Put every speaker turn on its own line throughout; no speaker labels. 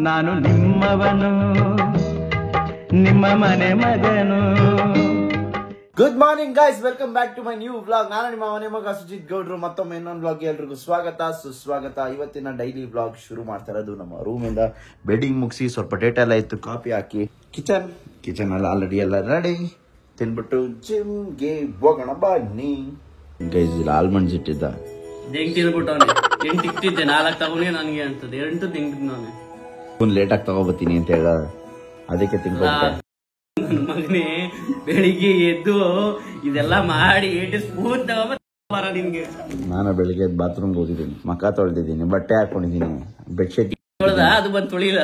ನಾನು ನಿಮ್ಮವನು, ನಿಮ್ಮ ಮನೆ ಮಗನು.
Good morning guys, welcome back to my new vlog. ನಾನು ನಿಮ್ಮ ಮನೆ ಮಗ ಸುಜಿತ್ ಗೌಡ್ರು. ಮತ್ತೊಮ್ಮೆ ಇನ್ನೊಂದು ವ್ಲಾಗ್ ಎಲ್ರಿಗೂ ಸ್ವಾಗತ ಸುಸ್ವಾಗತ. ಇವತ್ತಿನ ಡೈಲಿ ವ್ಲಾಗ್ ಶುರು ಮಾಡ್ತಾ ಇರೋದು ನಮ್ಮ ರೂಮಿಂದ. ಬೆಡ್ಡಿಂಗ್ ಮುಗಿಸಿ ಸ್ವಲ್ಪ ಡೇಟ್ ಎಲ್ಲ ಇತ್ತು, ಕಾಫಿ ಹಾಕಿ ಕಿಚನ್ ಎಲ್ಲ ಆಲ್ರೆಡಿ ಎಲ್ಲ ರೆಡಿ. ತಿನ್ಬಿಟ್ಟು ಜಿಮ್ಗೆ ಹೋಗೋಣ ಬನ್ನಿ ಗೈಸ್. ಇಲ್ಲಿ ಆಲ್ಮಂಡ್ಸ್ ಇಟ್ಟಿದ್ದ
ಹೆಂಗ್ ತಿನ್ಬಿಟ್ಟವನೆ, 8 ಇಟ್ಟಿದ್ದೆ, 4 ತಗೊಂಡೆ ನನಗೆ ಅಂತದ್ದು, 8 ತಿಂದಿದ್ ನಾನು.
ಒಂದು ಲೇಟಾಗಿ ತಗೋಬತ್ತೀನಿ ಅಂತ ಹೇಳ, ಅದಕ್ಕೆ ತಿನ್ಕೊಂಡು
ಮಗನೇ ಬೆಳಿಗ್ಗೆ ಎದ್ದು ಇದೆಲ್ಲ ಮಾಡಿ 8 ಸ್ಪೂನ್ ತಗೋಬಾರ ನಿನ್ಗೆ.
ನಾನು ಬೆಳಿಗ್ಗೆ ಬಾತ್ರೂಮ್ಗೆ ಹೋಗಿದ್ದೀನಿ, ಮಕ್ಕ ತೊಳೆದಿದ್ದೀನಿ, ಬಟ್ಟೆ ಹಾಕೊಂಡಿದ್ದೀನಿ, ಬೆಡ್ಶೀಟ್
ತೊಳ್ದ ಅದು ಬಂದು ತೊಳಿಲ್ಲ.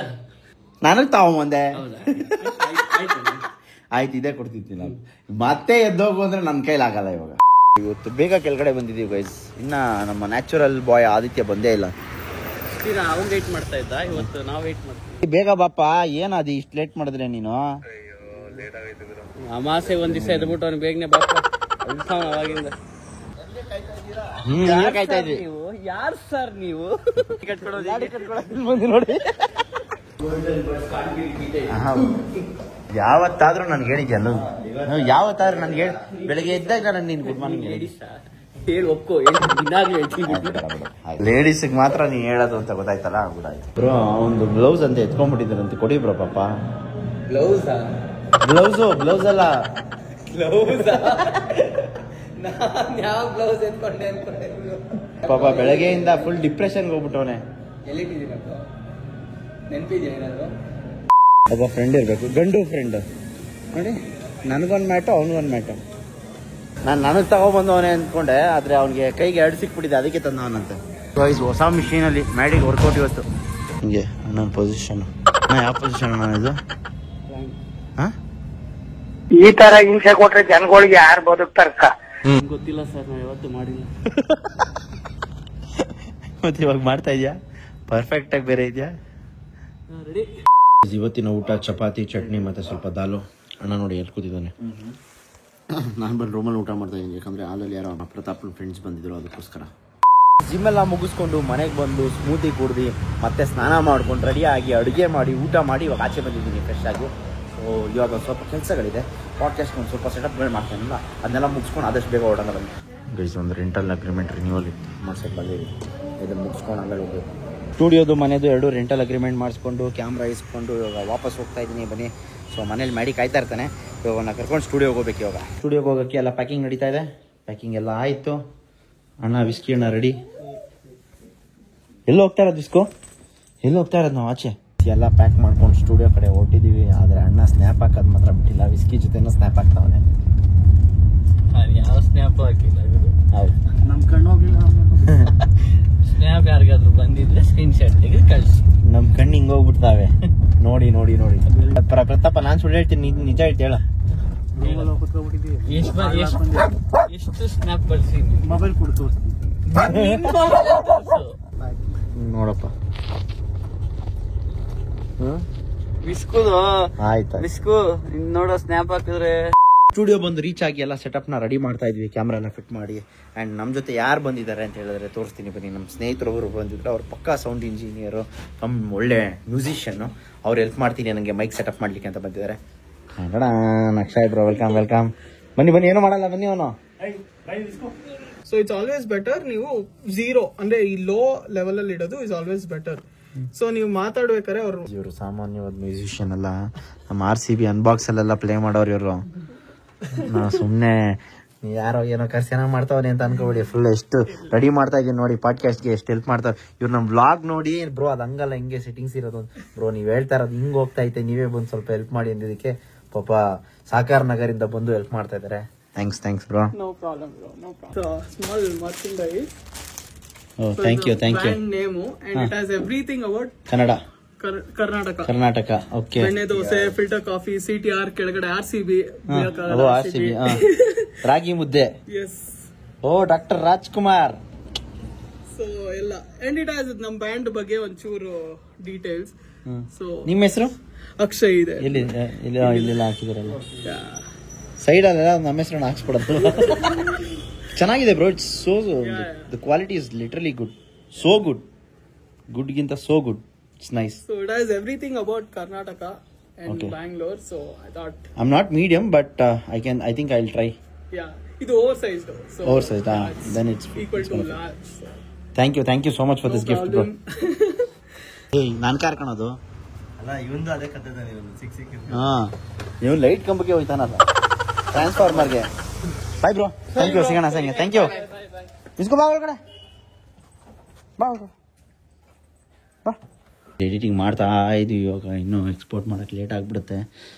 ನನಗೆ ತಗೊಂಬಂದೆ.
ಹೌದಾ,
ಆಯ್ತು, ಇದೇ ಕೊಡ್ತಿದ್ದೀನಿ ನಾನು. ಮತ್ತೆ ಎದ್ದೋಗು ಅಂದ್ರೆ ನನ್ನ ಕೈಲಾಗಲ್ಲ ಇವಾಗ. ಇವತ್ತು ಬೇಗ ಕೆಳಗಡೆ ಬಂದಿದ್ದೀವಿ ಗೈಸ್. ಇನ್ನ ನಮ್ಮ ನ್ಯಾಚುರಲ್ ಬಾಯ್ ಆದಿತ್ಯ ಬಂದೇ ಇಲ್ಲ.
ಅವ್ನು ವೇಟ್ ಮಾಡ್ತಾ ಇದ್ದ, ಇವತ್ತು ನಾವು ವೇಟ್ ಮಾಡ್ತೀವಿ.
ಬೇಗ ಬಾಪ. ಏನದು ಇಷ್ಟು ಲೇಟ್ ಮಾಡಿದ್ರೆ ನೀನು?
ಅಮಾಸೆ ಒಂದ್ ದಿವಸ ಎದ್ಬಿಟ್ಟು ಅವ್ನು ಬೇಗನೆ ಬಾಪ ಅವಾಗಿಂದ.
ಕಾಯ್ತಾ ಇದ್ವಿ.
ಯಾರು ಸರ್ ನೀವು?
ನೋಡಿ, ಯಾವತ್ತಾದ್ರೂ ನನ್ಗೆ ಹೇಳಿದ್ಯಲ್ಲ, ಯಾವತ್ತಾದ್ರೂ ನನ್ಗೆ ಹೇಳಿ, ಬೆಳಿಗ್ಗೆ ಎದ್ದಾಗ ನಾನು ನೀನು ಗುಡ್ ಮಾರ್ನಿಂಗ್ ಹೇಳಿ
ಹೇಳಿ ಒಪ್ಕೋ.
ಲೇಡೀಸಿಗೆ ಮಾತ್ರ ನೀ ಹೇಳೋದು ಅಂತ ಗೊತ್ತಾಯ್ತಲ್ಲ, ಗೊತ್ತಾಯ್ತು. ಬ್ರೋ ಒಂದು ಬ್ಲೌಸ್ ಅಂತ ಎತ್ಕೊಂಡ್ಬಿಟ್ಟಿದ್ದಾರಂತೆ, ಕೊಡಿ ಬ್ರೋ ಪಾಪ.
ಬ್ಲೌಸ್
ಅಲ್ಲ,
ನಾನ್ ಯಾವ ಬ್ಲೌಸ್ ಎತ್ಕೊಂಡೆ ಅನ್ಕೊಂಡೆ.
ಪಾಪ ಬೆಳಗ್ಗೆಯಿಂದ ಫುಲ್ ಡಿಪ್ರೆಷನ್ಗೆ ಹೋಗ್ಬಿಟ್ಟವನೆ.
ಎಲ್ಲಿಟ್ಟಿದ್ದೀನಪ್ಪ, ನೆನಪಿದ್ಯಾ ಏನಾದ್ರು?
ಒಬ್ಬ ಫ್ರೆಂಡ್ ಇರಬೇಕು, ಗಂಡು ಫ್ರೆಂಡ್ ನೋಡಿ. ನನಗೊಂದು ಮ್ಯಾಟು, ಅವನಿಗೊಂದು ಮ್ಯಾಟು. ನಾನು ನನಗೆ ತಗೊಬಂದವನೇ ಅಂದ್ಕೊಂಡೆ, ಆದರೆ ಅವನಿಗೆ ಕೈಗೆ 2 ಸಿಕ್ಬಿಟ್ಟಿದೆ, ಅದಕ್ಕೆ ತಂದವನಂತೆ. ಹೊಸ ಮಿಷಿನಲ್ಲಿ ಮ್ಯಾಡಿಗೆ ವರ್ಕೌಟ್ ಇವತ್ತು. ಹಿಂಗೆ ನನ್ನ ಪೊಸಿಷನ್. ಯಾವ ಪೊಸಿಷನ್ ಇದು?
ಈ ತರ ಹಿಂಸೆ ಕೊಟ್ರೆ ಜನಗಳಿಗೆ ಯಾರು ಬದುಕ್ತಾರಕ್ಕ?
ಗೊತ್ತಿಲ್ಲ ಸರ್, ನಾವು ಯಾವತ್ತು ಮಾಡಿಲ್ಲ.
ಮತ್ತೆ ಇವಾಗ ಮಾಡ್ತಾ ಇದೆಯಾ? ಪರ್ಫೆಕ್ಟ್ ಆಗಿ ಬೇರೆ ಇದೆಯಾ?
ರೆಡಿ.
ಇವತ್ತಿನ ಊಟ ಚಪಾತಿ, ಚಟ್ನಿ ಮತ್ತೆ ಸ್ವಲ್ಪ ದಾಲು. ಅಣ್ಣ ನೋಡಿ ಎಲ್ಲಿ ಕೂತಿದ್ದಾನೆ. ನಾನು ಬಂದು ರೂಮಲ್ಲಿ ಊಟ ಮಾಡ್ತಾ ಇದ್ದೀನಿ, ಯಾಕಂದ್ರೆ ಹಾಲಲ್ಲಿ ಯಾರೋ ಪ್ರತಾಪ್ನ ಫ್ರೆಂಡ್ಸ್ ಬಂದಿದ್ರು, ಅದಕ್ಕೋಸ್ಕರ. ಜಿಮ್ಮೆಲ್ಲ ಮುಗಿಸ್ಕೊಂಡು ಮನೆಗೆ ಬಂದು ಸ್ಮೂತಿ ಕುಡ್ದು ಮತ್ತೆ ಸ್ನಾನ ಮಾಡ್ಕೊಂಡು ರೆಡಿ ಆಗಿ ಅಡುಗೆ ಮಾಡಿ ಊಟ ಮಾಡಿ ಇವಾಗ ಆಚೆ ಬಂದಿದ್ದೀನಿ ಫ್ರೆಶ್ ಆಗಿ. ಸೊ ಇವಾಗ ಸ್ವಲ್ಪ ಕೆಲಸಗಳಿದೆ, ಪಾಡ್ಕಾಸ್ಟ್ ಒಂದು ಸ್ವಲ್ಪ ಸೆಟಪ್ಗಳು ಮಾಡ್ತಾನಲ್ಲ, ಅದನ್ನೆಲ್ಲ ಮುಗಿಸ್ಕೊಂಡು ಆದಷ್ಟು ಬೇಗ ಓಡೋಣ ಬನ್ನಿ ಗೈಸ್. ಒಂದು ರೆಂಟಲ್ ಅಗ್ರಿಮೆಂಟ್ ರಿನ್ಯೂವಲ್ ಇತ್ತು, ಮಾಡ್ಸೋಕ್ಕೆ ಬಂದಿದ್ದೀವಿ. ಇದನ್ನು ಮುಗಿಸ್ಕೊಂಡು ಆಮೇಲೆ ಹೋಗ್ಬೇಕು. ಸ್ಟುಡಿಯೋದು ಮನೆದು 2 ರೆಂಟಲ್ ಅಗ್ರಿಮೆಂಟ್ ಮಾಡಿಸ್ಕೊಂಡು ಕ್ಯಾಮ್ರಾ ಇಸ್ಕೊಂಡು ಇವಾಗ ವಾಪಸ್ ಹೋಗ್ತಾ ಇದ್ದೀನಿ. ಬನ್ನಿ. ಸೊ ಮನೇಲಿ ಮಾಡಿ ಕಾಯ್ತಾ ಇರ್ತಾನೆ. ಇವಾಗ ನಾನು ಕರ್ಕೊಂಡು ಸ್ಟುಡಿಯೋಗೆ ಹೋಗ್ಬೇಕು. ಇವಾಗ ಸ್ಟುಡಿಯೋಗೆ ಹೋಗೋಕ್ಕೆ ಎಲ್ಲ ಪ್ಯಾಕಿಂಗ್ ನಡೀತಾ ಇದೆ. ಪ್ಯಾಕಿಂಗ್ ಎಲ್ಲ ಆಯಿತು. ಅಣ್ಣ ವಿಸ್ಕಿ ಅಣ್ಣ ರೆಡಿ. ಎಲ್ಲಿ ಹೋಗ್ತಾ ಇರೋದು ವಿಸ್ಕೋ? ಎಲ್ಲಿ ಹೋಗ್ತಾ ಇರೋದು ನಾವು? ಆಚೆ ಎಲ್ಲ ಪ್ಯಾಕ್ ಮಾಡ್ಕೊಂಡು ಸ್ಟುಡಿಯೋ ಕಡೆ ಹೊರಟಿದ್ದೀವಿ. ಆದರೆ ಅಣ್ಣ ಸ್ನ್ಯಾಪ್ ಹಾಕೋದು ಮಾತ್ರ ಬಿಟ್ಟಿಲ್ಲ, ವಿಸ್ಕಿ ಜೊತೆನೂ ಸ್ನ್ಯಾಪ್ ಹಾಕ್ತಾವನೆ.
ಯಾವ ಸ್ನ್ಯಾಪ್ ಹಾಕಿಲ್ಲ,
ಹೌದು,
ನಮ್ ಕಣ್ಣು ಹೋಗ್ಲಿಲ್ಲ. ಸ್ನ್ಯಾಪ್ ಯಾರಿಗಾದ್ರು ಬಂದಿದ್ರೆ ಸ್ಕ್ರೀನ್ ಶಾಟ್ ತೆಗೆದು ಕಳಿಸಿ.
ನಮ್ಮ ಕಣ್ಣು ಹಿಂಗೆ ಹೋಗ್ಬಿಡ್ತಾವೆ. ನೋಡಿ ನೋಡಿ ನೋಡಿ ಪ್ರತಾಪ, ನಾನು ಸುಳ್ಳು ಹೇಳ್ತೀನಿ, ನಿಜ ಹೇಳ್ತಿ ಹೇಳ.
ಎಷ್ಟು ಸ್ನ್ಯಾಪ್ ಕಳಿಸಿ?
ಮೊಬೈಲ್ ಕೊಡು ತೋರಿಸ್ತೀನಿ.
ನೋಡಪ್ಪ.
ವಿಸ್ಕುದು
ಆಯ್ತಾ
ವಿಸ್ಕು ನೋಡೋ ಸ್ನ್ಯಾಪ್ ಹಾಕಿದ್ರೆ.
ಸ್ಟುಡಿಯೋ ಬಂದು ರೀಚ್ ಆಗಿ ಎಲ್ಲ ಸೆಟಪ್ನ ರೆಡಿ ಮಾಡ್ತಾ ಇದ್ವಿ, ಕ್ಯಾಮ್ರಾ ಎಲ್ಲ ಫಿಟ್ ಮಾಡಿ. ಆ್ಯಂಡ್ ನಮ್ಮ ಜೊತೆ ಯಾರು ಬಂದಿದ್ದಾರೆ ಅಂತ ಹೇಳಿದ್ರೆ ತೋರಿಸ್ತೀನಿ ಬನ್ನಿ. ನಮ್ಮ ಸ್ನೇಹಿತರೊಬ್ಬರು ಬಂದಿದ್ರು, ಅವ್ರು ಪಕ್ಕಾ ಸೌಂಡ್ ಇಂಜಿನಿಯರು, ಒಳ್ಳೆ ಮ್ಯೂಸಿಷಿಯನ್ನು. ಅವ್ರು ಹೆಲ್ಪ್ ಮಾಡ್ತೀನಿ ನನಗೆ ಮೈಕ್ ಸೆಟಪ್ ಮಾಡಲಿಕ್ಕೆ ಅಂತ ಬಂದಿದ್ದಾರೆ. ಕನ್ನಡ ನಕ್ಷಾ ಇಬ್ರು, ವೆಲ್ಕಮ್ ವೆಲ್ಕಮ್. ಬನ್ನಿ ಬನ್ನಿ, ಏನೂ ಮಾಡಲ್ಲ ಬನ್ನಿ ಅವನು.
ಸೊ ಇಟ್ಸ್ ಆಲ್ವೇಸ್ ಬೆಟರ್ ನೀವು 0 ಅಂದ್ರೆ ಈ ಲೋ ಲೆವೆಲ್ ಅಲ್ಲಿ ಇಡೋದು ಇಸ್ ಆಲ್ವೇಸ್ ಬೆಟರ್. ಸೊ ನೀವು ಮಾತಾಡ್ಬೇಕಾದ್ರೆ ಅವರು
ಇವರು ಸಾಮಾನ್ಯವಾದ ಮ್ಯೂಸಿಷಿಯನ್ ಅಲ್ಲ, ನಮ್ಮ RCB ಅನ್ಬಾಕ್ಸ್ ಅಲ್ಲೆಲ್ಲ ಪ್ಲೇ ಮಾಡೋರು ಇವರು. ನಾವು ಸುಮ್ಮನೆ ಯಾರೋ ಏನೋ ಏನೋ ಮಾಡ್ತಾವನೆ ಅಂತ ಅನ್ಕೋಬೇಡಿ. ಫುಲ್ ಎಷ್ಟು ರೆಡಿ ಮಾಡ್ತಾ ಇದೀನಿ ನೋಡಿ, ಪಾಡ್ಕಾಸ್ಟ್ಗೆ ಎಷ್ಟು ಹೆಲ್ಪ್ ಮಾಡ್ತಾರೆ ಇವ್ರು. ನಮ್ಮ ವ್ಲಾಗ್ ನೋಡಿ ಬ್ರೋ, ಅದು ಹಂಗಲ್ಲ, ಹಿಂಗೆ ಸೆಟ್ಟಿಂಗ್ಸ್ ಇರೋದು ಬ್ರೋ. ನೀವು ಹೇಳ್ತಾ ಇರೋದು ಹಿಂಗೆ ಹೋಗ್ತಾ ಐತೆ, ನೀವೇ ಬಂದು ಸ್ವಲ್ಪ ಹೆಲ್ಪ್ ಮಾಡಿ ಅಂದಿದ್ದಕ್ಕೆ ಪಾಪ ಸಾಕಾರ ನಗರಿಂದ ಬಂದು ಹೆಲ್ಪ್ ಮಾಡ್ತಾ ಇದ್ದಾರೆ. Thanks bro.
No problem. Small merchandise.
Thank you
name and it has everything about Karnataka.
Okay.
ಬೆಣ್ಣೆ ದೋಸೆ, ಫಿಲ್ಟರ್ ಕಾಫಿ, CTR, ಕೆಳಗಡೆ RCB,
ರಾಗಿ ಮುದ್ದೆ.
Yes.
Oh doctor Rajkumar.
So ಎಲ್ಲ ಅಂಡ್ ಇಟ್ ಹ್ಯಾಸ್ ನಮ್ಮ ಬ್ಯಾಂಡ್ ಬಗ್ಗೆ ಒಂಚೂರು ಡೀಟೇಲ್ಸ್. ಸೊ
ನಿಮ್ಮ ಹೆಸರು?
ಅಕ್ಷಯ್ ಇದೆ.
ಇಲ್ಲೆಲ್ಲ ಹಾಕಿದಾರಲ್ಲ ಸೈಡ್ ಅಲ್ಲ, ನಮ್ಮ ಹೆಸರನ್ನ ಹಾಕ್ಸ್ಕೊಡೋದು. ಚೆನ್ನಾಗಿದೆ bro. It's so the quality is literally good. So good. ಗುಡ್ಗಿಂತ so good. It's nice.
So it has everything about Karnataka and
Okay.
Bangalore. So I thought,
I'm not medium, but I think I'll try.
yeah, it's oversized. So
Oversized, then it's
equal
it's
to
gonna
large. So.
Thank you so much for
No
this gift, bro.
problem.
ಏಯ್ ನಾನು ಕಾರ್ಕಣದು
ಅಲ್ಲ ಇವಂದು ಅದೇ ಕತೆ ಸಿಕ್ಕಿದ್ದು
ಹಾ ನೀವು light ಕಂಬಕ್ಕೆ ಹೋಯ್ತಾನಲ್ಲ ಟ್ರಾನ್ಸ್ಫಾರ್ಮರ್ಗೆ. ಬಾಯ್ ಬ್ರೋ, ಥ್ಯಾಂಕ್ ಯು, ಸಿಗೋಣ ಸಂಗೆ, ಥ್ಯಾಂಕ್ ಯು. ಇಸ್ಕೋ ಬಾ ಒಳಗಡೆ, ಬಾ ಒಳಗಡೆ ಬಾ. ಎಡಿಟಿಂಗ್ ಮಾಡ್ತಾ ಇದ್ದೀವಿ ಇವಾಗ, ಇನ್ನೂ ಎಕ್ಸ್ಪೋರ್ಟ್ ಮಾಡೋಕ್ಕೆ ಲೇಟ್ ಆಗಿಬಿಡುತ್ತೆ.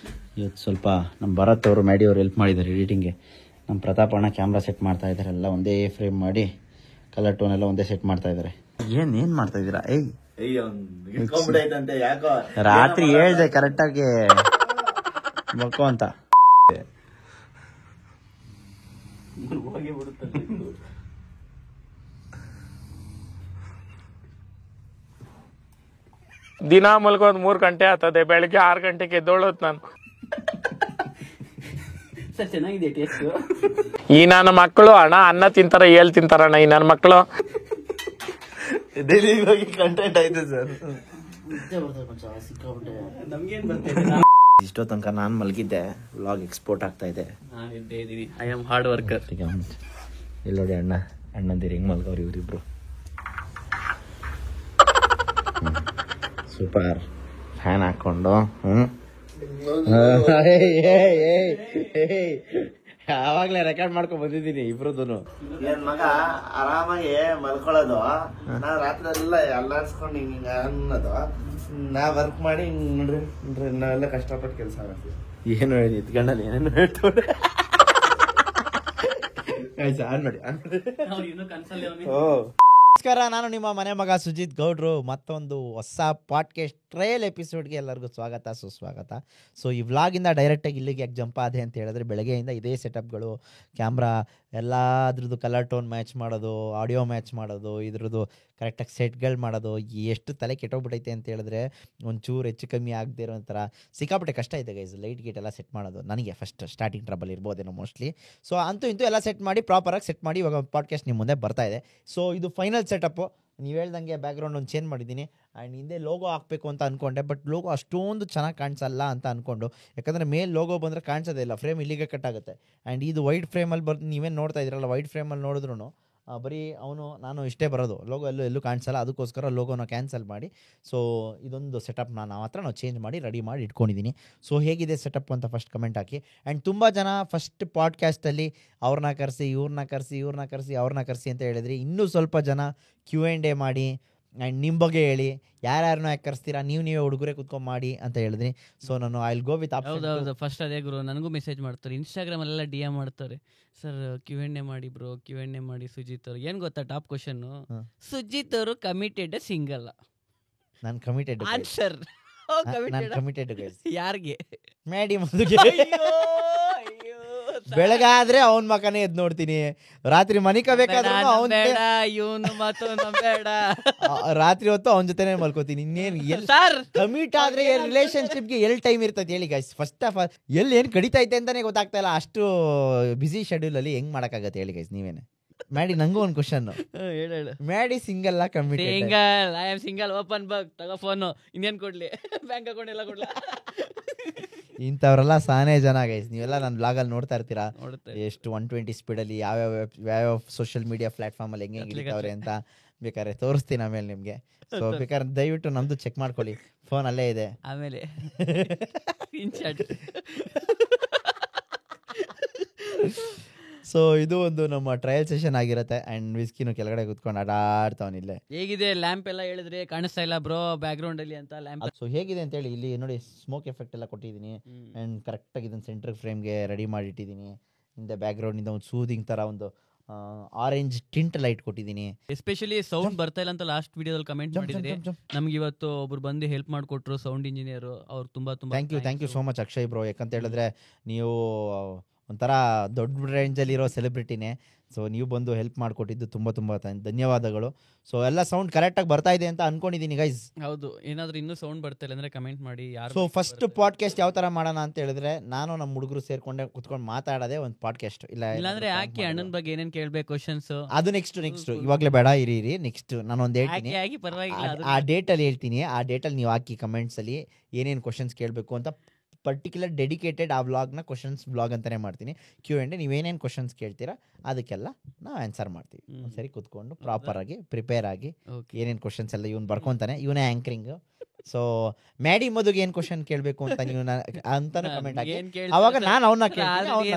ಇವತ್ತು ಸ್ವಲ್ಪ ನಮ್ಮ ಭರತ್ ಅವರು ಮ್ಯಾಡಿ ಅವರು ಹೆಲ್ಪ್ ಮಾಡಿದ್ದಾರೆ ಎಡಿಟಿಂಗ್ಗೆ. ನಮ್ಮ ಪ್ರತಾಪ್ ಅಣ್ಣ ಕ್ಯಾಮ್ರಾ ಸೆಟ್ ಮಾಡ್ತಾ ಇದ್ದಾರೆ, ಎಲ್ಲ ಒಂದೇ ಫ್ರೇಮ್ ಮಾಡಿ ಕಲರ್ ಟೋನ್ ಎಲ್ಲ ಒಂದೇ ಸೆಟ್ ಮಾಡ್ತಾ ಇದ್ದಾರೆ. ಏನು ಮಾಡ್ತಾ ಇದ್ದೀರಾ?
ಯಾಕೋ
ರಾತ್ರಿ ಹೇಳ್ದೆ ಕರೆಕ್ಟಾಗಿ ಬಕ್ಕೋ ಅಂತ.
ದಿನ ಮಲ್ಕೋದ್ 3 ಗಂಟೆ ಆಗ್ತದೆ, ಬೆಳಗ್ಗೆ 6 ಗಂಟೆಗೆ ಎದ್ದೋಳೋದು ನಾನು.
ಸರ್ ಚೆನ್ನಾಗಿದೆ ಟೇಸ್ಟ್.
ಈ ನನ್ನ ಮಕ್ಕಳು ಅನ್ನ ತಿಂತಾರ, ತಿಂತಾರಣ್ಣ ಈ ನನ್ನ ಮಕ್ಕಳು.
ಡೈಲಿ ಕಂಟೆಂಟ್ ಐತೆ ಸರ್.
ನಮ್ಗೇನ್ ಬರ್ತಿದೆ,
ಇಷ್ಟೋ ತನಕ ನಾನು ಮಲಗಿದ್ದೆ, ವ್ಲಾಗ್ ಎಕ್ಸ್ಪೋರ್ಟ್ ಆಗ್ತಾ ಇದೆ.
ನಾನಿದ್ದೇ ಇದೀನಿ. I am hard worker.
ಇಲ್ಲಿ ನೋಡಿ ಅಣ್ಣಂದಿರು ಹೆಂಗ್ ಮಲ್ಗವ್ರು ಇವರಿಬ್ರು. ಸೂಪರ್ ಫ್ಯಾನ್ ಹಾಕೊಂಡು ಯಾವಾಗ್ಲೇ ರೆಕಾರ್ಡ್ ಮಾಡ್ಕೊಂಡ್ ಬಂದಿದ್ದೀನಿ ಇಬ್ರದ್ದು.
ನನ್ ಮಗ ಆರಾಮಾಗಿ ಮಲ್ಕೊಳ್ಳೋದು, ನಾವ್ ರಾತ್ರಿ ಎಲ್ಲ ಅಲ್ಲಾಡ್ಸ್ಕೊಂಡು ಹಿಂಗ ಅನ್ನೋದು, ನಾ ವರ್ಕ್ ಮಾಡಿ ನೋಡ್ರಿ ನಾವೆಲ್ಲ ಕಷ್ಟಪಟ್ಟು ಕೆಲಸ ಮಾಡ್ತೀವಿ.
ಏನು ಹೇಳಿ ಇದ್ಕೊಂಡಲ್ಲಿ ಏನೇನು ಹೇಳ್ತವ್ರೆ ನೋಡಿ.
ಇನ್ನೂ ಕನ್ಸಲ್ಲಿ ಅವನಿ.
ನಮಸ್ಕಾರ, ನಾನು ನಿಮ್ಮ ಮನೆ ಮಗ ಸುಜಿತ್ ಗೌಡ್ರು. ಮತ್ತೊಂದು ಹೊಸ ಪಾಡ್ಕಾಸ್ಟ್ ಟ್ರಯಲ್ ಎಪಿಸೋಡ್ಗೆ ಎಲ್ಲರಿಗೂ ಸ್ವಾಗತ ಸುಸ್ವಾಗತ. ಸೊ ಈ ವ್ಲಾಗಿಂದ ಡೈರೆಕ್ಟಾಗಿ ಇಲ್ಲಿಗೆ ಯಾಕೆ ಜಂಪ್ ಆದೆ ಅಂತ ಹೇಳಿದ್ರೆ, ಬೆಳಗ್ಗೆಯಿಂದ ಇದೇ ಸೆಟಪ್ಗಳು, ಕ್ಯಾಮ್ರಾ ಎಲ್ಲದ್ರದ್ದು ಕಲರ್ ಟೋನ್ ಮ್ಯಾಚ್ ಮಾಡೋದು, ಆಡಿಯೋ ಮ್ಯಾಚ್ ಮಾಡೋದು, ಇದ್ರದ್ದು ಕರೆಕ್ಟಾಗಿ ಸೆಟ್ಗಳು ಮಾಡೋದು, ಎಷ್ಟು ತಲೆ ಕೆಟ್ಟೋಗ್ಬಿಟ್ಟೈತೆ ಅಂತ ಹೇಳಿದ್ರೆ ಒಂಚೂರು ಹೆಚ್ಚು ಕಮ್ಮಿ ಆಗದೆ ಇರೋ ಒಂಥರ ಸಿಕ್ಕಾಪಟ್ಟೆ ಕಷ್ಟ ಇದೆ ಗೈಸ್. ಲೈಟ್ ಗೇಟ್ ಎಲ್ಲ ಸೆಟ್ ಮಾಡೋದು ನನಗೆ ಫಸ್ಟ್ ಸ್ಟಾರ್ಟಿಂಗ್ ಟ್ರಬಲ್ ಇರ್ಬೋದೇನೋ ಮೋಸ್ಟ್ಲಿ. ಸೊ ಅಂತೂ ಇಂತೂ ಎಲ್ಲ ಸೆಟ್ ಮಾಡಿ ಪ್ರಾಪರಾಗಿ ಸೆಟ್ ಮಾಡಿ ಇವಾಗ ಪಾಡ್ಕಾಸ್ಟ್ ನಿಮ್ಮ ಮುಂದೆ ಬರ್ತಾ ಇದೆ. ಸೊ ಇದು ಫೈನಲ್ ಸೆಟಪ್ಪು. ನೀವು ಹೇಳ್ದಂಗೆ ಬ್ಯಾಕ್ಗ್ರೌಂಡ್ ಒಂದು ಚೇಂಜ್ ಮಾಡಿದ್ದೀನಿ. ಆ್ಯಂಡ್ ಹಿಂದೆ ಲೋಗೋ ಹಾಕಬೇಕು ಅಂತ ಅಂದ್ಕೊಂಡೆ, ಬಟ್ ಲೋಗೋ ಅಷ್ಟೊಂದು ಚೆನ್ನಾಗಿ ಕಾಣಿಸಲ್ಲ ಅಂತ ಅಂದ್ಕೊಂಡು, ಯಾಕಂದರೆ ಮೇಲೆ ಲೋಗೋ ಬಂದರೆ ಕಾಣಿಸೋದೇ ಇಲ್ಲ, ಫ್ರೇಮ್ ಇಲ್ಲಿಗೆ ಕಟ್ ಆಗುತ್ತೆ. ಆ್ಯಂಡ್ ಇದು ವೈಟ್ ಫ್ರೇಮಲ್ಲಿ ನೀವೇನು ನೋಡ್ತಾ ಇದ್ದೀರಲ್ಲ, ವೈಟ್ ಫ್ರೇಮಲ್ಲಿ ನೋಡಿದ್ರು ಬರೀ ನಾನು ಇಷ್ಟೇ ಬರೋದು, ಲೋಗೋ ಎಲ್ಲೂ ಕಾಣಿಸಲ್ಲ. ಅದಕ್ಕೋಸ್ಕರ ಲೋಗೋನ ಕ್ಯಾನ್ಸಲ್ ಮಾಡಿ ಸೊ ಇದೊಂದು ಸೆಟಪ್ನ ನಾವು ಚೇಂಜ್ ಮಾಡಿ ರೆಡಿ ಮಾಡಿ ಇಟ್ಕೊಂಡಿದ್ದೀನಿ. ಸೊ ಹೇಗಿದೆ ಸೆಟಪ್ ಅಂತ ಫಸ್ಟ್ ಕಮೆಂಟ್ ಹಾಕಿ. ಆ್ಯಂಡ್ ತುಂಬ ಜನ ಫಸ್ಟ್ ಪಾಡ್ಕಾಸ್ಟಲ್ಲಿ ಅವ್ರನ್ನ ಕರೆಸಿ ಅವ್ರನ್ನ ಕರೆಸಿ ಅಂತ ಹೇಳಿದ್ರಿ. ಇನ್ನೂ ಸ್ವಲ್ಪ ಜನ Q&A ಮಾಡಿ ಆ್ಯಂಡ್ ನಿಮ್ಮ ಬಗ್ಗೆ ಹೇಳಿ, ಯಾರ್ಯಾರನ್ನೂ ಯಾಕೆ ಕರೆಸ್ತೀರಾ, ನೀವೇ ಹುಡುಗರೇ ಕುತ್ಕೊಂಡು ಮಾಡಿ ಅಂತ ಹೇಳಿದ್ರಿ. ಸೊ ನಾನು ಐ ವಿಲ್ ಗೋ ವಿತ್
ಹೌದೌದು, ಫಸ್ಟ್ ಅದೇ ಗುರು. ನನಗೂ ಮೆಸೇಜ್ ಮಾಡ್ತಾರೆ, ಇನ್ಸ್ಟಾಗ್ರಾಮಲ್ಲೆಲ್ಲ DM ಮಾಡ್ತಾರೆ, ಸರ್ Q&A ಮಾಡಿ ಬ್ರೋ, Q&A ಮಾಡಿ ಸುಜಿತ್ ಅವರು. ಏನು ಗೊತ್ತಾ ಟಾಪ್ ಕ್ವಶನ್, ಸುಜಿತ್ ಅವರು ಕಮಿಟೆಡ್ ಸಿಂಗಲ್?
ನಾನು ಕಮಿಟೆಡ್
ಆನ್ಸರ್
ಕಮಿಟೆಡ್
ಯಾರಿಗೆ?
ಮ್ಯಾಡಿ ಮದುವೆ. ಬೆಳಗಾದ್ರೆ ಅವನ್ ಮಕನೇ ಎದ್ ನೋಡ್ತೀನಿ, ರಾತ್ರಿ ಮನಿಕಬೇಕಾದ್ರೆ ರಾತ್ರಿ ಹೊತ್ತು ಅವನ ಜೊತೆನೆ ಮಲ್ಕೋತೀನಿ. ಇನ್ನೇನು ಕಮಿಟ್ ಆದ್ರೆ ರಿಲೇಶನ್ಶಿಪ್ಗೆ ಟೈಮ್ ಇರ್ತೈತೆ ಹೇಳಿ ಗೈಸ್? ಫಸ್ಟ್ ಆಫ್ ಆಲ್ ಏನ್ ಕಡಿತೈತೆ ಅಂತಾನೆ ಗೊತ್ತಾಗ್ತಾ ಇಲ್ಲ, ಅಷ್ಟು ಬಿಸಿ ಶೆಡ್ಯೂಲ್ ಅಲ್ಲಿ ಹೆಂಗ್ ಮಾಡಕ್ಕಾಗತ್ತೆ ಹೇಳಿ ಗೈಸ್ ನೀವೇನೆ? ಮ್ಯಾಡಿ, ನಂಗೂ ಒಂದು ಕ್ವಶನ್,
ಹೇಳು.
Maddy single committed?
Single, I am single. Open ಬಕ್, ತಗೋ ಫೋನು, ಇನ್ನೇನ್ ಕೊಡ್ಲಿ, ಬ್ಯಾಂಕ್ ಅಕೌಂಟ್ ಎಲ್ಲ ಕೊಡ್ಲ?
ಇಂಥವ್ರೆಲ್ಲ ಸಾನೇ ಜನ ಗೈಸ್. ನೀವೆಲ್ಲ ನನ್ನ ಬ್ಲಾಗಲ್ಲಿ ನೋಡ್ತಾ ಇರ್ತೀರಾ, ಎಷ್ಟು 120 ಸ್ಪೀಡಲ್ಲಿ ಯಾವ್ಯಾವ ಸೋಷಿಯಲ್ ಮೀಡಿಯಾ ಪ್ಲಾಟ್ಫಾರ್ಮ್ ಅಲ್ಲಿ ಹೆಂಗೆ ಇಳಿತಾವ್ರೆ ಅಂತ. ಬೇಕಾದ್ರೆ ತೋರಿಸ್ತೀನಿ ಆಮೇಲೆ ನಿಮ್ಗೆ. ಸೊ ಬೇಕಾದ್ರೆ ದಯವಿಟ್ಟು ನಮ್ದು ಚೆಕ್ ಮಾಡ್ಕೊಳ್ಳಿ, ಫೋನ್ ಅಲ್ಲೇ ಇದೆ.
ಆಮೇಲೆ
ಸೊ ಇದು ಒಂದು ನಮ್ಮ ಟ್ರಯಲ್ ಸೆಷನ್ ಆಗಿರುತ್ತೆ. ಅಂಡ್ ವಿಸ್ಕಿನು ಕೆಳಗಡೆ ಕುತ್ಕೊಂಡು ಆಟಾಡ್ತಾವನಿಲ್ಲೇ.
ಹೇಗಿದೆ ಲ್ಯಾಂಪ್ ಎಲ್ಲ ಹೇಳಿದ್ರೆ ಕಾಣಿಸ್ತಾ ಇಲ್ಲ ಬ್ರೋ ಬ್ಯಾಕ್ ಗ್ರೌಂಡ್ ಅಲ್ಲಿ ಅಂತ ಲ್ಯಾಂಪ್.
ಸೊ ಹೇಗಿದೆ ಅಂತ ಹೇಳಿ ಇಲ್ಲಿ ನೋಡಿ, ಸ್ಮೋಕ್ ಎಫೆಕ್ಟ್ ಎಲ್ಲ ಕೊಟ್ಟಿದ್ದೀನಿ. ಅಂಡ್ ಕರೆಕ್ಟಾಗಿ ಇದನ್ನು ಸೆಂಟ್ರ್ ಫ್ರೇಮ್ಗೆ ರೆಡಿ ಮಾಡಿಟ್ಟಿದ್ದೀನಿ. ಹಿಂದೆ ಬ್ಯಾಕ್ ಗ್ರೌಂಡ್ ಇಂದ ಒಂದು ಸೂದಿಂಗ್ ತರ ಒಂದು ಆರೆಂಜ್ ಟಿಂಟ್ ಲೈಟ್ ಕೊಟ್ಟಿದ್ದೀನಿ.
ಎಸ್ಪೆಷಲಿ ಸೌಂಡ್ ಬರ್ತಾ ಇಲ್ಲ ಅಂತ ಲಾಸ್ಟ್ ವಿಡಿಯೋದಲ್ಲಿ ಕಮೆಂಟ್ ಮಾಡಿದ್ರೆ, ನಮ್ಗೆ ಇವತ್ತು ಒಬ್ರು ಬಂದು ಹೆಲ್ಪ್ ಮಾಡಿಕೊಟ್ರು, ಸೌಂಡ್ ಇಂಜಿನಿಯರ್. ಅವ್ರು ತುಂಬಾ
thank you so much Akshay bro. ಯಾಕಂತ ಹೇಳಿದ್ರೆ ನೀವು ಒಂಥರ ದೊಡ್ಡ ರೇಂಜಲ್ಲಿರೋ ಸೆಲೆಬ್ರಿಟಿನೇ. ಸೊ ನೀವು ಬಂದು ಹೆಲ್ಪ್ ಮಾಡಿಕೊಟ್ಟಿದ್ದು ತುಂಬ ತುಂಬ ಧನ್ಯವಾದಗಳು. ಸೊ ಎಲ್ಲ ಸೌಂಡ್ ಕರೆಕ್ಟಾಗಿ ಬರ್ತಾ ಇದೆ ಅಂತ ಅನ್ಕೊಂಡಿದ್ದೀನಿ ಗೈಸ್.
ಹೌದು, ಏನಾದರೂ ಇನ್ನೂ ಸೌಂಡ್ ಬರ್ತಾ ಇಲ್ಲ ಅಂದರೆ ಕಮೆಂಟ್ ಮಾಡಿ. ಯಾರು
ಸೊ ಫಸ್ಟ್ ಪಾಡ್ಕಾಸ್ಟ್ ಯಾವ ಥರ ಮಾಡೋಣ ಅಂತ ಹೇಳಿದ್ರೆ, ನಾನು ನಮ್ಮ ಹುಡುಗರು ಸೇರ್ಕೊಂಡೆ ಕುತ್ಕೊಂಡು ಮಾತಾಡೋದೇ ಒಂದು ಪಾಡ್ಕಾಸ್ಟ್.
ಇಲ್ಲಾಂದ್ರೆ ಯಾಕೆ ಅಣ್ಣನ ಬಗ್ಗೆ ಏನೇನು ಕೇಳಬೇಕು ಕ್ವಶನ್ಸ್,
ಅದು ನೆಕ್ಸ್ಟ್ ಇವಾಗಲೇ ಬೇಡ, ಇರಿ ನೆಕ್ಸ್ಟ್ ನಾನು ಒಂದು ಹೇಳ್ತೀನಿ.
ಆಗಿ ಪರವಾಗಿಲ್ಲ,
ಆ ಡೇಟಲ್ಲಿ ಹೇಳ್ತೀನಿ. ಆ ಡೇಟಲ್ಲಿ ನೀವು ಹಾಕಿ ಕಮೆಂಟ್ಸಲ್ಲಿ ಏನೇನು ಕ್ವಶನ್ಸ್ ಕೇಳಬೇಕು ಅಂತ. ಪರ್ಟಿಕ್ಯುಲರ್ ಡೆಡಿಕೇಟೆಡ್ ಆ ವ್ಲಾಗ್ನ ಕ್ವಶನ್ಸ್ ವ್ಲಾಗ್ ಅಂತಲೇ ಮಾಡ್ತೀನಿ. Q&A ನೀವೇನೇನು ಕ್ವಶನ್ಸ್ ಕೇಳ್ತೀರಾ ಅದಕ್ಕೆಲ್ಲ ನಾವು ಆನ್ಸರ್ ಮಾಡ್ತೀವಿ. ಸರಿ, ಕೂತ್ಕೊಂಡು ಪ್ರಾಪರಾಗಿ ಪ್ರಿಪೇರ್ ಆಗಿ ಏನೇನು ಕ್ವಶನ್ಸ್ ಎಲ್ಲ ಇವನು ಬರ್ಕೊತಾನೆ, ಇವನೇ ಆ್ಯಂಕರಿಂಗು. ಸೊ ಮ್ಯಾಡಿ ಮದುಗೆ ಏನು ಕ್ವಶನ್ ಕೇಳಬೇಕು ಅಂತ ನೀವು ಅಂತಾನು ಕಮೆಂಟ್ ಹಾಕಿ. ಅವಾಗ ನಾನು ಅವನ್ನ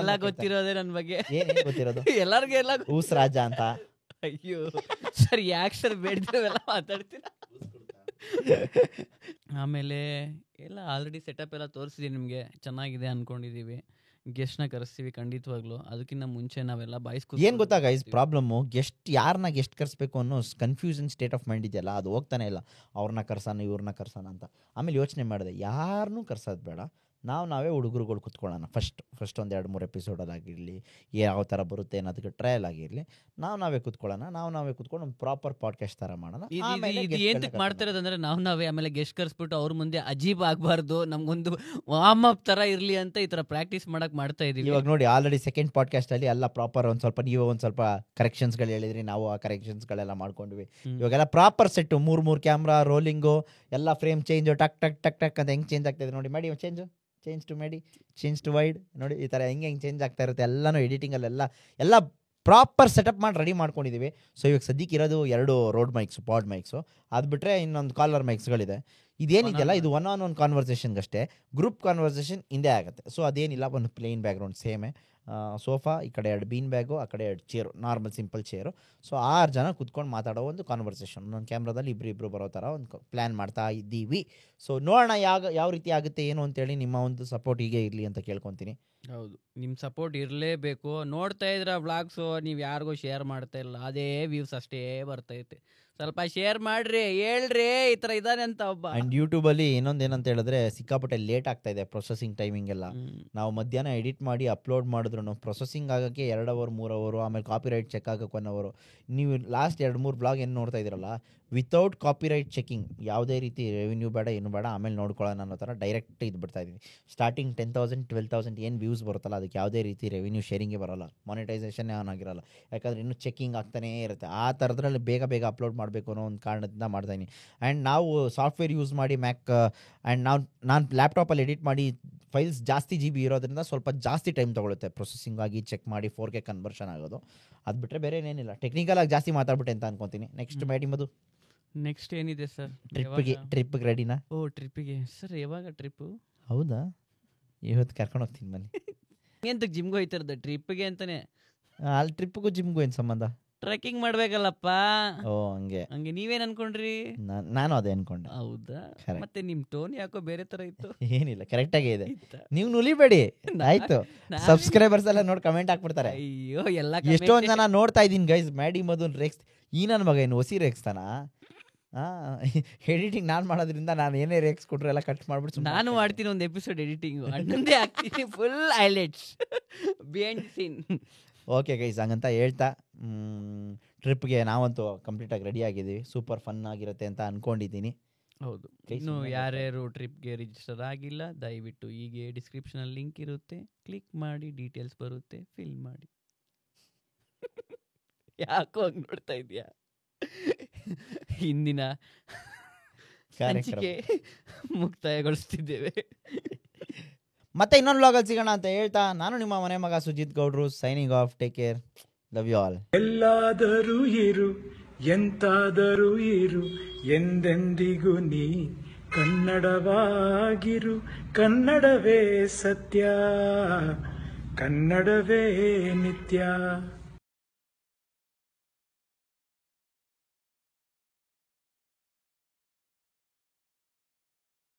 ಎಲ್ಲ ಗೊತ್ತಿರೋದೇ ನನ್ನ ಬಗ್ಗೆ.
ಏನೇನು ಗೊತ್ತಿರೋದು?
ಎಲ್ಲರಿಗೂ ಎಲ್ಲ
ಊಸ್ ರಾಜ ಅಂತ.
ಅಯ್ಯೋ ಸರ್, ಯಾಕೆ ಸರ್ ಬೇಡ್ದವೆಲ್ಲ ಮಾತಾಡ್ತೀರಾ? ಆಮೇಲೆ ಎಲ್ಲ ಆಲ್ರೆಡಿ ಸೆಟಪ್ ಎಲ್ಲ ತೋರಿಸಿದೀವಿ ನಿಮಗೆ, ಚೆನ್ನಾಗಿದೆ ಅನ್ಕೊಂಡಿದೀವಿ. ಗೆಸ್ಟ್ನ ಕರೆಸ್ತೀವಿ ಖಂಡಿತವಾಗ್ಲು. ಅದಕ್ಕಿಂತ ಮುಂಚೆ ನಾವೆಲ್ಲ
ಏನು ಗೊತ್ತಾ ಗೈಸ್, ಪ್ರಾಬ್ಲಮ್ಮು ಯಾರನ್ನ ಗೆಸ್ಟ್ ಕರೆಸ್ಬೇಕು ಅನ್ನೋ ಕನ್ಫ್ಯೂಷನ್ ಸ್ಟೇಟ್ ಆಫ್ ಮೈಂಡ್ ಇದೆಯಲ್ಲ, ಅದು ಹೋಗ್ತಾನೆ ಇಲ್ಲ. ಅವ್ರನ್ನ ಕರ್ಸೋಣ ಇವ್ರನ್ನ ಕರ್ಸೋಣ ಅಂತ. ಆಮೇಲೆ ಯೋಚನೆ ಮಾಡಿದೆ, ಯಾರನ್ನೂ ಕರ್ಸೋದು ಬೇಡ, ನಾವೇ ಹುಡುಗರುಗಳು ಕುತ್ಕೊಳ್ಳೋಣ. ಫಸ್ಟ್ ಒಂದು 2-3 ಎಪಿಸೋಡಲ್ಲಾಗಿರಲಿ, ಯಾವ ಥರ ಬರುತ್ತೆ ಅನ್ನೋದಕ್ಕೆ ಟ್ರಯಲ್ ಆಗಿರಲಿ, ನಾವೇ ಕುತ್ಕೊಳ್ಳೋಣ. ನಾವೇ ಕುತ್ಕೊಂಡು ಒಂದು ಪ್ರಾಪರ್ ಪಾಡ್ಕಾಸ್ಟ್ ಥರ ಮಾಡೋಣ.
ಏನಕ್ಕೆ ಮಾಡ್ತಿರೋದಂದ್ರೆ ನಾವೇ ಆಮೇಲೆ ಗೆಸ್ಟ್ ಕರ್ಸ್ಬಿಟ್ಟು ಅವ್ರ ಮುಂದೆ ಅಜೀಬ್ ಆಗಬಾರ್ದು, ನಮ್ಗೊಂದು ವಾರ್ಮ್ ಅಪ್ ಥರ ಇರಲಿ ಅಂತ ಈ ಥರ ಪ್ರಾಕ್ಟೀಸ್ ಮಾಡಕ್ಕೆ ಮಾಡ್ತಾ ಇದೀವಿ.
ಇವಾಗ ನೋಡಿ, ಆಲ್ರೆಡಿ ಸೆಕೆಂಡ್ ಪಾಡ್ಕಾಸ್ಟಲ್ಲಿ ಎಲ್ಲ ಪ್ರಾಪರ್ ಒಂದು ಸ್ವಲ್ಪ ನೀವು ಒಂದು ಸ್ವಲ್ಪ ಕರೆಕ್ಷನ್ಸ್ಗಳು ಹೇಳಿದ್ರಿ, ನಾವು ಆ ಕರೆಕ್ಷನ್ಸ್ಗಳೆಲ್ಲ ಮಾಡ್ಕೊಂಡ್ವಿ. ಇವಾಗೆಲ್ಲ ಪ್ರಾಪರ್ ಸೆಟ್ಟು, 3 ಕ್ಯಾಮ್ರಾ ರೋಲಿಂಗು, ಎಲ್ಲ ಫ್ರೇಮ್ ಚೇಂಜು, ಟಕ್ ಟಕ್ ಟಕ್ ಟಕ್ ಅಂತ ಹೆಂಗೆ ಚೇಂಜ್ ಆಗ್ತಾಯಿದೆ ನೋಡಿ. ಮಾಡಿ ಚೇಂಜ್ ಟು ಮೆಡಿ, ಚೇಂಜ್ ಟು ವೈಡ್, ನೋಡಿ ಈ ಥರ ಹೆಂಗೆ ಚೇಂಜ್ ಆಗ್ತಾ ಇರುತ್ತೆ. ಎಲ್ಲನೂ ಎಡಿಟಿಂಗಲ್ಲೆಲ್ಲ ಪ್ರಾಪರ್ ಸೆಟಪ್ ಮಾಡಿ ರೆಡಿ ಮಾಡ್ಕೊಂಡಿದ್ದೀವಿ. ಸೊ ಇವಾಗ ಸದ್ಯಕ್ಕೆ ಇರೋದು 2 ರೋಡ್ ಮೈಕ್ಸು, ಪಾಡ್ ಮೈಕ್ಸು. ಅದು ಬಿಟ್ಟರೆ ಇನ್ನೊಂದು ಕಾಲರ್ ಮೈಕ್ಸ್ಗಳಿದೆ. ಇದೇನಿದೆಯಲ್ಲ, ಇದು ಒನ್ ಕಾನ್ವರ್ಸೇಷನ್ಗಷ್ಟೇ. ಗ್ರೂಪ್ ಕಾನ್ವರ್ಸೇಷನ್ ಹಿಂದೆ ಆಗುತ್ತೆ. ಸೊ ಅದೇನಿಲ್ಲ, ಒಂದು ಪ್ಲೇನ್ ಬ್ಯಾಕ್ಗ್ರೌಂಡ್ ಸೇಮೇ. ಸೋಫಾ, ಈ ಕಡೆ 2 ಬೀನ್ ಬ್ಯಾಗು, ಆ ಕಡೆ 2 chair, normal simple chair. So 6 ಜನ ಕುತ್ಕೊಂಡು ಮಾತಾಡೋ ಒಂದು ಕಾನ್ವರ್ಸೇಷನ್. ಒಂದು ಕ್ಯಾಮ್ರಾದಲ್ಲಿ ಇಬ್ಬರು ಬರೋ ಥರ ಒಂದು ಪ್ಲ್ಯಾನ್ ಮಾಡ್ತಾ ಇದ್ದೀವಿ. ಸೊ ನೋಡೋಣ ಯಾವ ರೀತಿ ಆಗುತ್ತೆ ಏನು ಅಂತೇಳಿ. ನಿಮ್ಮ ಒಂದು ಸಪೋರ್ಟ್ ಹೀಗೆ ಇರಲಿ ಅಂತ ಕೇಳ್ಕೊತೀನಿ.
ಹೌದು, ನಿಮ್ಮ ಸಪೋರ್ಟ್ ಇರಲೇಬೇಕು. ನೋಡ್ತಾ ಇದ್ರ ವ್ಲಾಗ್ಸು, ನೀವು ಯಾರಿಗೂ ಶೇರ್ ಮಾಡ್ತಾ ಇಲ್ಲ, ಅದೇ ವ್ಯೂಸ್ ಅಷ್ಟೇ ಬರ್ತೈತೆ. ಸ್ವಲ್ಪ ಶೇರ್ ಮಾಡ್ರಿ, ಹೇಳ್ರಿ ಈ ಥರ ಇದ್ದಾನೆ ಅಂತ ಒಬ್ಬ.
ಆ್ಯಂಡ್ ಯೂಟ್ಯೂಬಲ್ಲಿ ಇನ್ನೊಂದೇನಂತ ಹೇಳಿದ್ರೆ, ಸಿಕ್ಕಾಪಟ್ಟೆ ಲೇಟ್ ಆಗ್ತಾ ಇದೆ ಪ್ರೊಸೆಸಿಂಗ್ ಟೈಮಿಂಗ್ ಎಲ್ಲ. ನಾವು ಮಧ್ಯಾಹ್ನ ಎಡಿಟ್ ಮಾಡಿ ಅಪ್ಲೋಡ್ ಮಾಡಿದ್ರು ಪ್ರೊಸೆಸಿಂಗ್ ಆಗೋಕ್ಕೆ 2 ಅವರ್ 3 ಅವರ್, ಆಮೇಲೆ ಕಾಪಿರೈಟ್ ಚೆಕ್ ಆಗೋಕ್ಕೆ 1 ಅವರ್. ನೀವು ಲಾಸ್ಟ್ 2-3 ಬ್ಲಾಗ್ ಏನು ನೋಡ್ತಾ ಇದ್ದೀರಲ್ಲ, ವಿತೌಟ್ ಕಾಪಿರೈಟ್ ಚೆಕಿಂಗ್, ಯಾವುದೇ ರೀತಿ ರೆವಿನ್ಯೂ ಬೇಡ ಏನು ಬೇಡ, ಆಮೇಲೆ ನೋಡ್ಕೊಳ್ಳೋಣ ಅನ್ನೋ ಥರ ಡೈರೆಕ್ಟ್ ಇದು ಬಿಡ್ತಾ ಇದ್ದೀನಿ. ಸ್ಟಾರ್ಟಿಂಗ್ 10,000 12,000 ಏನು ವ್ಯೂಸ್ ಬರುತ್ತಲ್ಲ, ಅದಕ್ಕೆ ಯಾವುದೇ ರೀತಿ ರೆವಿನ್ಯೂ ಶೇರಿಂಗೇ ಬರೋಲ್ಲ, ಮಾನಿಟೈಸೇಷನ್ ಆನ್ ಆಗಿರೋಲ್ಲ. ಯಾಕಂದರೆ ಇನ್ನೂ ಚೆಕಿಂಗ್ ಆಗ್ತಾನೇ ಇರುತ್ತೆ. ಆ ಥರದ್ರಲ್ಲಿ ಬೇಗ ಅಪ್ಲೋಡ್ ಮಾಡಬೇಕು ಅನ್ನೋ ಒಂದು ಕಾರಣದಿಂದ ಮಾಡ್ತಾಯಿದ್ದೀನಿ. ಆ್ಯಂಡ್ ನಾವು ಸಾಫ್ಟ್ವೇರ್ ಯೂಸ್ ಮಾಡಿ ಮ್ಯಾಕ್, ಆ್ಯಂಡ್ ನಾನು ಲ್ಯಾಪ್ಟಾಪಲ್ಲಿ ಎಡಿಟ್ ಮಾಡಿ ಫೈಲ್ಸ್ ಜಾಸ್ತಿ GB ಇರೋದ್ರಿಂದ ಸ್ವಲ್ಪ ಜಾಸ್ತಿ ಟೈಮ್ ತೊಗೊಳುತ್ತೆ ಪ್ರೊಸೆಸಿಂಗ್ ಆಗಿ, ಚೆಕ್ ಮಾಡಿ 4K ಕನ್ವರ್ಷನ್ ಆಗೋದು. ಅದು ಬಿಟ್ಟರೆ ಬೇರೆ ಏನೇನಿಲ್ಲ. ಟೆಕ್ನಿಕಲಾಗಿ ಜಾಸ್ತಿ ಮಾತಾಡ್ಬಿಟ್ಟೆ ಅಂತ ಅನ್ಕೊತೀನಿ. ನೆಕ್ಸ್ಟ್ ಮದು
ನೆಕ್ಸ್ಟ್ ಏನಿದೆ ಸರ್?
ಟ್ರಿಪ್ಗೆ ರೆಡಿನಾ?
ಟ್ರಿಪ್ಪಿಗೆ ಸರ್, ಯಾವಾಗ ಟ್ರಿಪ್ಪು?
ಹೌದಾ, ಇವತ್ತು ಕರ್ಕೊಂಡು ಹೋಗ್ತೀನಿ ಬನ್ನಿ.
ಎಂತಕ್ಕೆ ಜಿಮ್ಗೆ ಹೋಯ್ತಿರೋದು? ಟ್ರಿಪ್ಪಿಗೆ ಅಂತಾನೆ.
ಅಲ್ಲಿ ಟ್ರಿಪ್ಪಿಗೂ ಜಿಮ್ಗೂ ಏನು ಸಂಬಂಧ?
ಟ್ರೆಕ್ಕಿಂಗ್ ಮಾಡ್ಬೇಕಲ್ಲಪ್ಪ.
ಓ ಹಂಗೆ
ನೀವೇನ್ ಅನ್ಕೊಂಡ್ರಿ?
ನಾನು ಅದೇ ಅನ್ಕೊಂಡೆ.
ಹೌದಾ? ಮತ್ತೆ ನಿಮ್ ಟೋನ್ ಯಾಕೋ ಬೇರೆ ತರ ಇತ್ತು.
ಏನಿಲ್ಲ, ಕರೆಕ್ಟ್ ಆಗೇ ಇದೆ. ನೀವು ನುಲಿಬೇಡಿ ಆಯ್ತು. ಸಬ್ಸ್ಕ್ರೈಬರ್ಸ್ ಎಲ್ಲ ನೋಡಿ ಕಮೆಂಟ್ ಹಾಕ್ಬಿಡ್ತಾರೆ.
ಅಯ್ಯೋ, ಎಲ್ಲ
ಎಷ್ಟೊಂದು ಜನ ನೋಡ್ತಾ ಇದ್ದೀನಿ ಗೈಸ್. ಮ್ಯಾಡಿ ಮಧು ರೇಕ್ಸ್, ಈ ನನ್ನ ಮಗ ಏನು ಹೊಸಿ ರೇಕ್ಸ್ತಾನ? ಎಡಿಟಿಂಗ್ ನಾನು ಮಾಡೋದ್ರಿಂದ ನಾನು ಏನೇ ರೇಕ್ಸ್ ಕೊಟ್ರು ಎಲ್ಲ ಕಟ್ ಮಾಡ್ಬಿಟ್ಟು
ನಾನು ಮಾಡ್ತೀನಿ ಒಂದು ಎಪಿಸೋಡ್ ಎಡಿಟಿಂಗ್, ಅಣ್ಣಂದೇ ಹಾಕ್ತೀನಿ full highlights behind scene.
Okay guys, ಹಂಗಂತ ಹೇಳ್ತಾ ಟ್ರಿಪ್ಗೆ ನಾವಂತೂ ಕಂಪ್ಲೀಟಾಗಿ ರೆಡಿ ಆಗಿದ್ದೀವಿ. ಸೂಪರ್ ಫನ್ ಆಗಿರುತ್ತೆ ಅಂತ ಅಂದ್ಕೊಂಡಿದ್ದೀನಿ.
ಹೌದು, ಇನ್ನು ಯಾರ್ಯಾರು ಟ್ರಿಪ್ಗೆ ರಿಜಿಸ್ಟರ್ ಆಗಿಲ್ಲ, ದಯವಿಟ್ಟು ಹೀಗೆ ಡಿಸ್ಕ್ರಿಪ್ಷನಲ್ಲಿ ಲಿಂಕ್ ಇರುತ್ತೆ, ಕ್ಲಿಕ್ ಮಾಡಿ, ಡೀಟೇಲ್ಸ್ ಬರುತ್ತೆ, ಫಿಲ್ ಮಾಡಿ. ಯಾಕೋ ಹಂಗೆ ನೋಡ್ತಾ ಇದೆಯಾ? ಹಿಂದಿನ ಸಂಚಿಕೆ ಮುಕ್ತಾಯಗೊಳಿಸ್ತಿದ್ದೇವೆ.
ಮತ್ತೆ ಇನ್ನೊಂದು ವ್ಲಾಗಲ್ಲಿ ಸಿಗೋಣ ಅಂತ ಹೇಳ್ತಾ, ನಾನು ನಿಮ್ಮ ಮನೆ ಮಗ ಸುಜಿತ್ ಗೌಡ್ರು, signing off. Take care, love you all.
ಎಲ್ಲಾದರೂ ಇರು, ಎಂತಾದರೂ ಇರು, ಎಂದೆಂದಿಗೂ ನೀ ಕನ್ನಡವಾಗಿರು. ಕನ್ನಡವೇ ಸತ್ಯ, ಕನ್ನಡವೇ ನಿತ್ಯ.